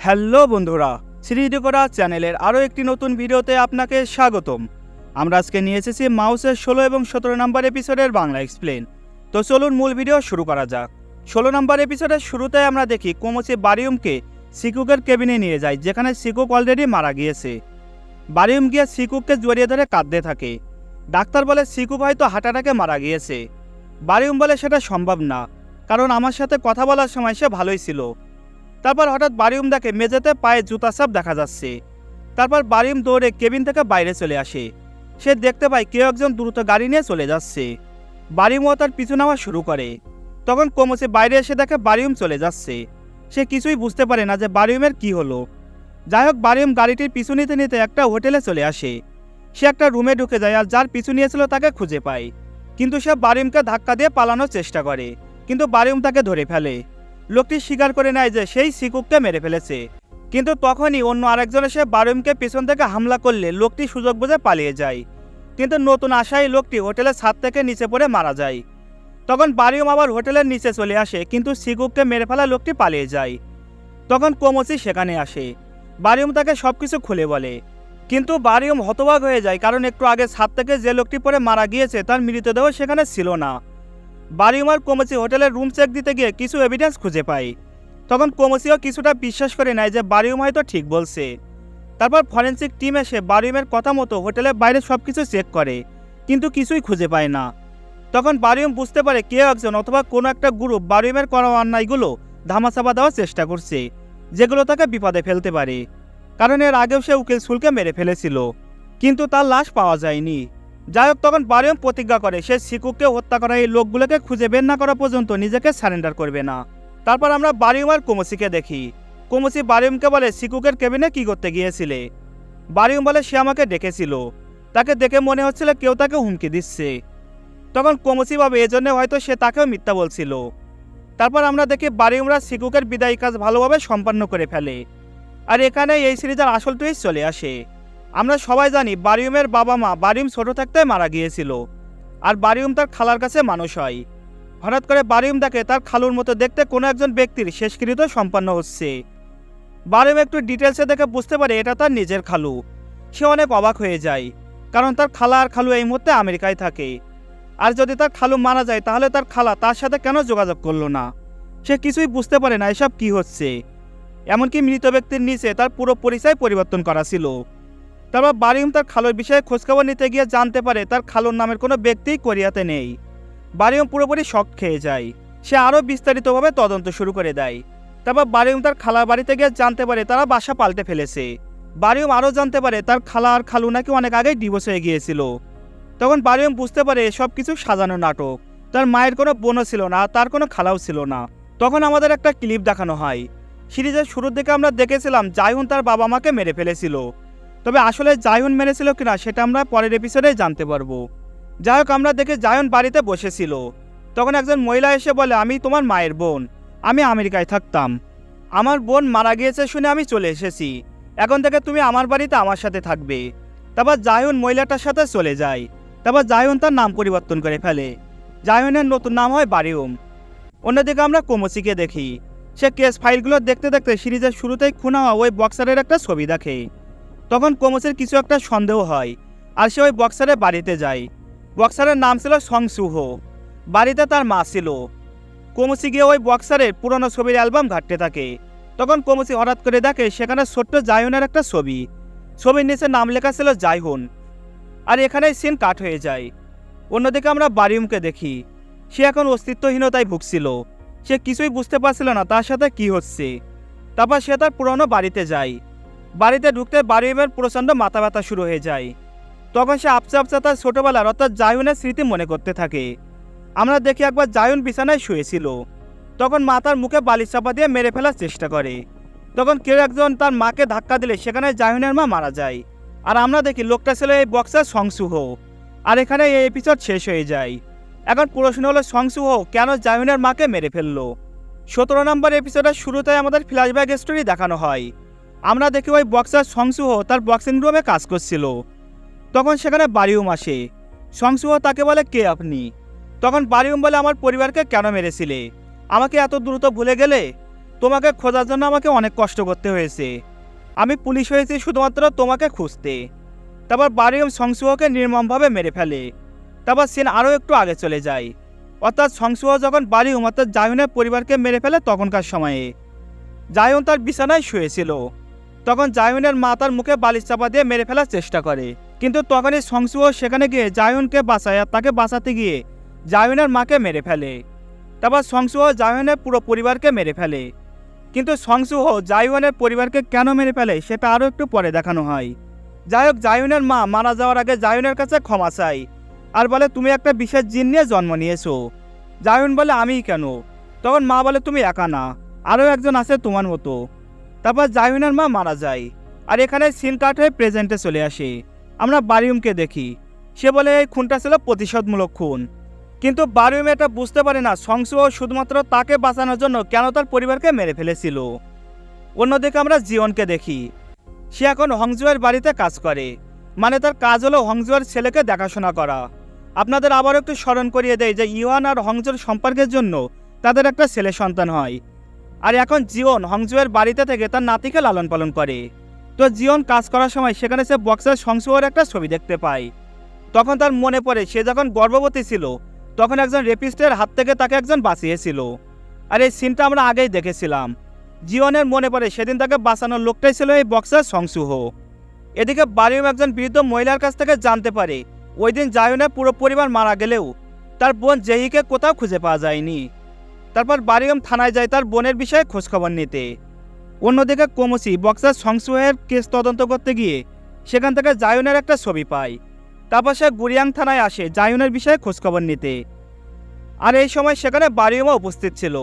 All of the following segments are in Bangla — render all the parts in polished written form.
হ্যালো বন্ধুরা, শ্রীডেকোরা চ্যানেলের আরও একটি নতুন ভিডিওতে আপনাকে স্বাগতম। আমরা আজকে নিয়ে এসেছি মাউসের 16 এবং 17 নম্বর এপিসোডের বাংলা এক্সপ্লেন। তো চলুন মূল ভিডিও শুরু করা যাক। 16 নম্বর এপিসোডের শুরুতে আমরা দেখি কোমোচি বারিউমকে সিকুকের কেবিনে নিয়ে যায়, যেখানে সিকুক অলরেডি মারা গিয়েছে। বারিউম গিয়ে সিকুককে জড়িয়ে ধরে কাঁদতে থাকে। ডাক্তার বলে সিকুক হয়তো হার্ট অ্যাটাকে মারা গিয়েছে। বারিউম বলে সেটা সম্ভব না, কারণ আমার সাথে কথা বলার সময় সে ভালোই ছিল। তারপর হঠাৎ বারিউম দেখে মেঝেতে পায়ে জুতা ছাপ দেখা যাচ্ছে। তারপর বারিউম দৌড়ে কেবিন থেকে বাইরে চলে আসে। সে দেখতে পায় কেউ একজন দ্রুত গাড়ি নিয়ে চলে যাচ্ছে। বারিউমও তার পিছু নেওয়া শুরু করে। তখন কোমোচি বাইরে এসে দেখে বারিউম চলে যাচ্ছে। সে কিছুই বুঝতে পারে না যে বারিউমের কি হলো। যাই হোক, বারিউম গাড়িটির পিছু নিতে নিতে একটা হোটেলে চলে আসে। সে একটা রুমে ঢুকে যায় আর যার পিছু নিয়েছিল তাকে খুঁজে পায়। কিন্তু সে বারিউমকে ধাক্কা দিয়ে পালানোর চেষ্টা করে, কিন্তু বারিউম তাকে ধরে ফেলে। লোকটি স্বীকার করে নেয় যে সেই সিকুককে মেরে ফেলেছে। কিন্তু তখনই অন্য আরেকজন এসে বারিউমকে পিছন থেকে হামলা করলে লোকটি সুযোগ বুঝে পালিয়ে যায়। কিন্তু নতুন আশায় লোকটি হোটেলের ছাদ থেকে নিচে পড়ে মারা যায়। তখন বারিউম আবার হোটেলের নিচে চলে আসে, কিন্তু সিকুককে মেরে ফেলা লোকটি পালিয়ে যায়। তখন কোমোচি সেখানে আসে। বারিউম তাকে সবকিছু খুলে বলে, কিন্তু বারিউম হতবাক হয়ে যায়, কারণ একটু আগে ছাদ থেকে যে লোকটি পড়ে মারা গিয়েছে তার মৃতদেহ সেখানে ছিল না। বারিউম আর কোমোচি হোটেলের রুম চেক দিতে গিয়ে কিছু এভিডেন্স খুঁজে পায়। তখন কোমোচিও কিছুটা বিশ্বাস করে নেয় যে বারিউম হয়তো ঠিক বলছে। তারপর ফরেন্সিক টিম এসে বারিউমের কথা মতো হোটেলের বাইরে সবকিছু চেক করে, কিন্তু কিছুই খুঁজে পায় না। তখন বারিউম বুঝতে পারে কেউ একজন অথবা কোনো একটা গ্রুপ বারিউমের করা অন্যায়গুলো ধামাচাপা দেওয়ার চেষ্টা করছে, যেগুলো তাকে বিপদে ফেলতে পারে। কারণ এর আগেও সে উকিল সুলকে মেরে ফেলেছিল, কিন্তু তার লাশ পাওয়া যায়নি। যাই হোক, তখন বারিউম প্রতিজ্ঞা করে সে সিকুককে হত্যা করা এই লোকগুলোকে খুঁজে বের না করা পর্যন্ত নিজেকে সারেন্ডার করবে না। তারপর আমরা বারিউম আর কোমোচিকে দেখি। কোমোচি বারিউমকে বলে, সিকুকের কেবিনে কি করতে গিয়েছিলে? বারিউম বলে, সে আমাকে ডেকেছিল, তাকে দেখে মনে হচ্ছিল কেউ তাকে হুমকি দিচ্ছে। তখন কোমোচি ভাবে এজন্য হয়তো সে তাকেও মিথ্যা বলছিল। তারপর আমরা দেখি বারিউমরা সিকুকের বিদায়ী কাজ ভালোভাবে সম্পন্ন করে ফেলে। আর এখানে এই সিরিজের আসল টুইস্ট চলে আসে। আমরা সবাই জানি বারিউমের বাবা মা বারিউম ছোট থাকতে মারা গিয়েছিল, আর বারিউম তার খালার কাছে মানুষ হয়। হঠাৎ করে বারিউম দেখে তার খালুর মতো দেখতে কোনো একজন ব্যক্তির শেষকৃত্য সম্পন্ন হচ্ছে। বারিউম একটু ডিটেলসে দেখে বুঝতে পারে এটা তার নিজের খালু। সে অনেক অবাক হয়ে যায়, কারণ তার খালা আর খালু এই মুহূর্তে আমেরিকায় থাকে। আর যদি তার খালু মারা যায় তাহলে তার খালা তার সাথে কেন যোগাযোগ করলো না? সে কিছুই বুঝতে পারে না এসব কি হচ্ছে। এমনকি মৃত ব্যক্তির নিচে তার পুরো পরিচয় পরিবর্তন করা ছিল। তারপর বারিউম তার খালুর বিষয়ে খোঁজখবর নিতে গিয়ে জানতে পারে তার খালুর নামের কোনো ব্যক্তিই কোরিয়াতে নেই। বারিউম পুরোপুরি শক খেয়ে যায়। সে আরও বিস্তারিতভাবে তদন্ত শুরু করে দেয়। তারপর বারিউম তার খালার বাড়িতে গিয়ে জানতে পারে তারা বাসা পাল্টে ফেলেছে। বারিউম আরও জানতে পারে তার খালা আর খালু নাকি অনেক আগেই ডিভোর্স হয়ে গিয়েছিল। তখন বারিউম বুঝতে পারে সব কিছু সাজানো নাটক। তার মায়ের কোনো বোনও ছিল না, তার কোনো খালাও ছিল না। তখন আমাদের একটা ক্লিপ দেখানো হয়। সিরিজের শুরুর দিকে আমরা দেখেছিলাম জায়হুন তার বাবা মাকে মেরে ফেলেছিল, তবে আসলে জায়হুন মেরেছিল কিনা সেটা আমরা পরের এপিসোডে জানতে পারবো। যাই হোক, আমরা দেখে জায়হুন বাড়িতে বসেছিল। তখন একজন মহিলা এসে বলে, আমি তোমার মায়ের বোন, আমি আমেরিকায় থাকতাম, আমার বোন মারা গিয়েছে শুনে আমি চলে এসেছি, এখন থেকে তুমি আমার বাড়িতে আমার সাথে থাকবে। তারপর জায়হুন মহিলাটার সাথে চলে যায়। তারপর জায়হুন তার নাম পরিবর্তন করে ফেলে। জায়হুনের নতুন নাম হয় বারিউম। অন্যদিকে আমরা কোমোচিকে দেখি। সে কেস ফাইলগুলো দেখতে দেখতে সিরিজের শুরুতেই খুন হওয়া ওই বক্সারের একটা ছবি দেখে। তখন কোমোচির কিছু একটা সন্দেহ হয়, আর সে ওই বক্সারের বাড়িতে যায়। বক্সারের নাম ছিল সং সুহো। বাড়িতে তার মা ছিল। কোমোচি গিয়ে ওই বক্সারের পুরনো ছবির অ্যালবাম ঘাঁটতে থাকে। তখন কোমোচি হঠাৎ করে দেখে সেখানে ছোট্ট জায়হুনের একটা ছবি। ছবির নিচে নাম লেখা ছিল জায়হুন। আর এখানেই সিন কাট হয়ে যায়। অন্যদিকে আমরা বারিউমকে দেখি। সে এখন অস্তিত্বহীনতায় ভুগছিল। সে কিছুই বুঝতে পারছিল না তার সাথে কি হচ্ছে। তারপর সে তার পুরনো বাড়িতে যায়। বাড়িতে ঢুকতে বারিউমের প্রচণ্ড মাথা ব্যথা শুরু হয়ে যায়। তখন সে আপচা আপচা তার ছোটবেলার অর্থাৎ জায়হুনের স্মৃতি মনে করতে থাকে। আমরা দেখি একবার জায়হুন বিছানায় শুয়েছিল। তখন মা তার মুখে বালিশ চাপা দিয়ে মেরে ফেলার চেষ্টা করে। তখন কেউ একজন তার মাকে ধাক্কা দিলে সেখানে জায়হুনের মা মারা যায়। আর আমরা দেখি লোকটা ছিল এই বক্সার সং সুহো। আর এখানে এই এপিসোড শেষ হয়ে যায়। এখন প্রশ্ন হলো সং সুহো কেন জায়হুনের মাকে মেরে ফেললো? 17 নম্বর এপিসোডের শুরুতে আমাদের ফ্ল্যাশব্যাক স্টোরি দেখানো হয়। আমরা দেখি ওই বক্সার সং সুহো তার বক্সিং রুমে কাজ করছিল। তখন সেখানে বারিউম আসে। সং সুহো তাকে বলে, কে আপনি? তখন বারিউম বলে, আমার পরিবারকে কেন মেরেছিলে? আমাকে এত দ্রুত ভুলে গেলে? তোমাকে খোঁজার জন্য আমাকে অনেক কষ্ট করতে হয়েছে। আমি পুলিশ হয়েছি শুধুমাত্র তোমাকে খুঁজতে। তারপর বারিয়ম সংসুহকে নির্মমভাবে মেরে ফেলে। তারপর সিন আরও একটু আগে চলে যায়, অর্থাৎ সংসুহ যখন বারিয়ম অর্থাৎ জায়নের পরিবারকে মেরে ফেলে তখনকার সময়ে। জায়ন তার বিছানায় শুয়েছিল। তখন জায়নের মা তার মুখে বালিশ চাপা দিয়ে মেরে ফেলার চেষ্টা করে, কিন্তু তখনই সংসুহ সেখানে গিয়ে জায়নকে বাঁচায় আর তাকে বাঁচাতে গিয়ে জায়নের মাকে মেরে ফেলে। তারপর সংসুহ জায়নের পুরো পরিবারকে মেরে ফেলে। কিন্তু সংসুহ জায়নের পরিবারকে কেন মেরে ফেলে সেটা আরও একটু পরে দেখানো হয়। যাই হোক, জায়নের মা মারা যাওয়ার আগে জায়নের কাছে ক্ষমা চাই আর বলে তুমি একটা বিশেষ জিন নিয়ে জন্ম নিয়েছো। জায়ন বলে আমিই কেন? তখন মা বলে তুমি একা না, আরও একজন আছে তোমার মতো। তারপর জায়নের মা মারা যায় আর এখানে সিন কাট হয়ে প্রেজেন্টে চলে আসে। আমরা বারিয়মকে দেখি, সে বলে এই খুনটা ছিল প্রতিশোধমূলক খুন। কিন্তু বারিয়ম এটা বুঝতে পারে না সংসুহ শুধুমাত্র তাকে বাঁচানোর জন্য কেন তার পরিবারকে মেরে ফেলেছিল। অন্যদিকে আমরা জিওনকে দেখি, সে এখন হংজুয়ের বাড়িতে কাজ করে, মানে তার কাজ হলো হংজুয়ের ছেলেকে দেখাশোনা করা। আপনাদের আবার একটু স্মরণ করিয়ে দেয় যে ইওয়ান আর হংজুর সম্পর্কের জন্য তাদের একটা ছেলে সন্তান হয়, আর এখন জিওন হংজুয়ের বাড়িতে থেকে তার নাতিকে লালন পালন করে। তো জিওন কাজ করার সময় সেখানে সে বক্সের সংসুহের একটা ছবি দেখতে পায়। তখন তার মনে পড়ে সে যখন গর্ভবতী ছিল তখন একজন রেপিস্টের হাত থেকে তাকে একজন বাঁচিয়েছিল, আর এই সিনটা আমরা আগেই দেখেছিলাম। জিওনের মনে পড়ে সেদিন তাকে বাঁচানোর লোকটাই ছিল এই বক্সার সংসুহ। এদিকে বারিয়ম একজন বৃদ্ধ মহিলার কাছ থেকে জানতে পারে ওই দিন জায়নের পুরো পরিবার মারা গেলেও তার বোন জেহিকে কোথাও খুঁজে পাওয়া যায়নি। তারপর বারিয়ম থানায় যায় তার বোনের বিষয়ে খোঁজখবর নিতে। অন্যদিকে কোমোচি বক্সার সংসুহের কেস তদন্ত করতে গিয়ে সেখান থেকে জায়নের একটা ছবি পায়। তারপর সে গুরিয়াং থানায় আসে জায়নের বিষয়ে খোঁজখবর নিতে। আর এই সময় সেখানে বারিয়মও উপস্থিত ছিল।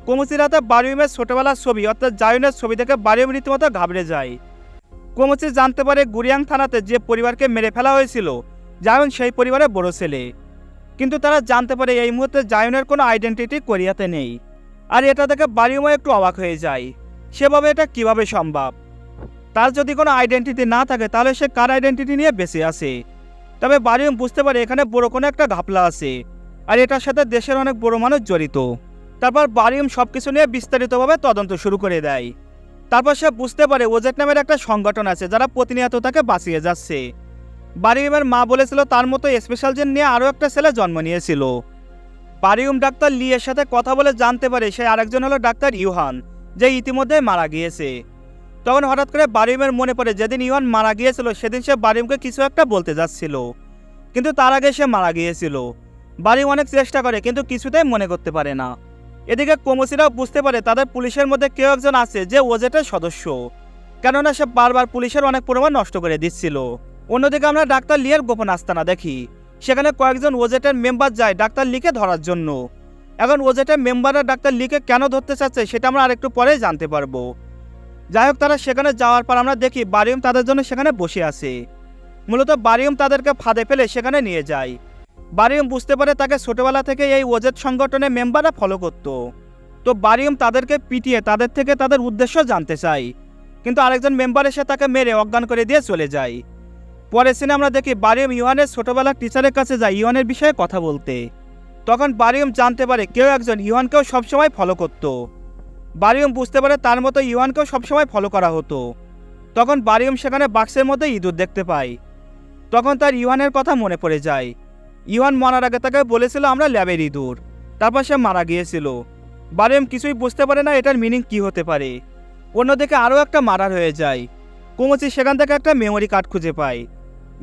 কোমোচির হাতে বারিয়মের ছোটবেলার ছবি অর্থাৎ জায়নের ছবি দেখে বারিয়ম রীতিমতো ঘাবড়ে যায়। কোমোচি জানতে পারে গুরিয়াং থানাতে যে পরিবারকে মেরে ফেলা হয়েছিল জায়ন সেই পরিবারের বড় ছেলে, কিন্তু তারা জানতে পারে এই মুহূর্তে জায়নের কোনো আইডেন্টিটি কোরিয়াতে নেই। আর এটা দেখে বারিয়মও একটু অবাক হয়ে যায়, সেভাবে এটা কিভাবে সম্ভব? তার যদি কোনো আইডেন্টিটি না থাকে তাহলে সে কার আইডেন্টিটি নিয়ে বেঁচে আছে? তবে বারিয়ম বুঝতে পারে এখানে বড় কোনো একটা ঘাপলা আছে, আর এটার সাথে দেশের অনেক বড় মানুষ জড়িত। তারপর বারিয়ম সবকিছু নিয়ে বিস্তারিতভাবে তদন্ত শুরু করে দেয়। তারপর সে বুঝতে পারে ওজেট নামের একটা সংগঠন আছে যারা প্রতিনিয়ত তাকে বাঁচিয়ে যাচ্ছে। বারিয়মের মা বলেছিল তার মতো স্পেশাল জেন নিয়ে আরও একটা ছেলে জন্ম নিয়েছিল। বারিয়ম ডাক্তার লি এর সাথে কথা বলে জানতে পারে সে আরেকজন হলো ডাক্তার ইউহান, যে ইতিমধ্যে মারা গিয়েছে। তখন হঠাৎ করে বারিয়মের মনে পড়ে যেদিন ইউহান মারা গিয়েছিল সেদিন সে বারিয়মকে কিছু একটা বলতে যাচ্ছিল, কিন্তু তার আগে সে মারা গিয়েছিল। বারিয়ম অনেক চেষ্টা করে কিন্তু কিছুতেই মনে করতে পারে না। এদিকে কোমোচিরাও বুঝতে পারে তাদের পুলিশের মধ্যে কেউ একজন আছে যে ওজেটের সদস্য, কেননা সে বারবার পুলিশের অনেক প্রমাণ নষ্ট করে দিচ্ছিল। অন্যদিকে আমরা ডাক্তার লিয়ের গোপন আস্তানা দেখি, সেখানে কয়েকজন ওজেটের মেম্বার যায় ডাক্তার লিকে ধরার জন্য। এখন ওজেটের মেম্বাররা ডাক্তার লিকে কেন ধরতে চাচ্ছে সেটা আমরা আরেকটু পরে জানতে পারবো। যাই হোক, তারা সেখানে যাওয়ার পর আমরা দেখি বারিয়ম তাদের জন্য সেখানে বসে আছে। মূলত বারিয়ম তাদেরকে ফাঁদে ফেলে সেখানে নিয়ে যায়। বারিয়ম বুঝতে পারে তাকে ছোটবেলা থেকে এই ওজেট সংগঠনের মেম্বাররা ফলো করত। তো বারিয়ম তাদেরকে পিটিয়ে তাদের থেকে তাদের উদ্দেশ্য জানতে চায়, কিন্তু আরেকজন মেম্বার এসে তাকে মেরে অজ্ঞান করে দিয়ে চলে যায়। পরের সিনে আমরা দেখি বারিয়ম ইউহানের ছোটবেলার টিচারের কাছে যায় ইউহানের বিষয়ে কথা বলতে। তখন বারিয়ম জানতে পারে কেউ একজন ইউহানকেও সবসময় ফলো করত। বারিয়ম বুঝতে পারে তার মতো ইউহানকেও সবসময় ফলো করা হতো। তখন বারিয়ম সেখানে বাক্সের মধ্যে ইঁদুর দেখতে পায়। তখন তার ইউহানের কথা মনে পড়ে যায়। ইউহান মারার আগে তাকে বলেছিল আমরা ল্যাবের ইঁদুর, তারপর সে মারা গিয়েছিল। বারিয়ম কিছুই বুঝতে পারে না এটার মিনিং কি হতে পারে। অন্যদিকে আরও একটা মারার হয়ে যায়। কোমোচি সেখান থেকে একটা মেমোরি কার্ড খুঁজে পায়।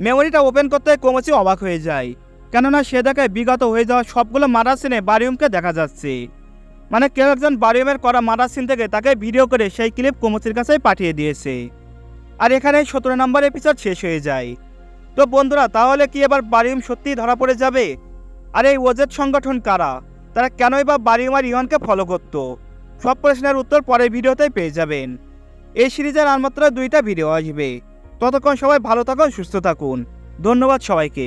মেমোরিটা ওপেন করতে কোমোচি অবাক হয়ে যায়, কেননা সে দেখে বিগত হয়ে যাওয়া সবগুলো মারার সিনে বারিয়মকে দেখা যাচ্ছে। মানে কেউ একজন বারিয়মের করা মারার সিন থেকে তাকে ভিডিও করে সেই ক্লিপ কোমোচির কাছেই পাঠিয়ে দিয়েছে। আর এখানে 17 নম্বর এপিসোড শেষ হয়ে যায়। তো বন্ধুরা, তাহলে কি এবার বারিয়ম সত্যিই ধরা পড়ে যাবে? আর এই ওজেট সংগঠন কারা, তারা কেনই বা বারিয়ম আর ইউহানকে ফলো করত? সব প্রশ্নের উত্তর পরের ভিডিওতেই পেয়ে যাবেন। এই সিরিজের আর মাত্র 2টা ভিডিও আসবে। ততক্ষণ সবাই ভালো থাকুন, সুস্থ থাকুন। ধন্যবাদ সবাইকে।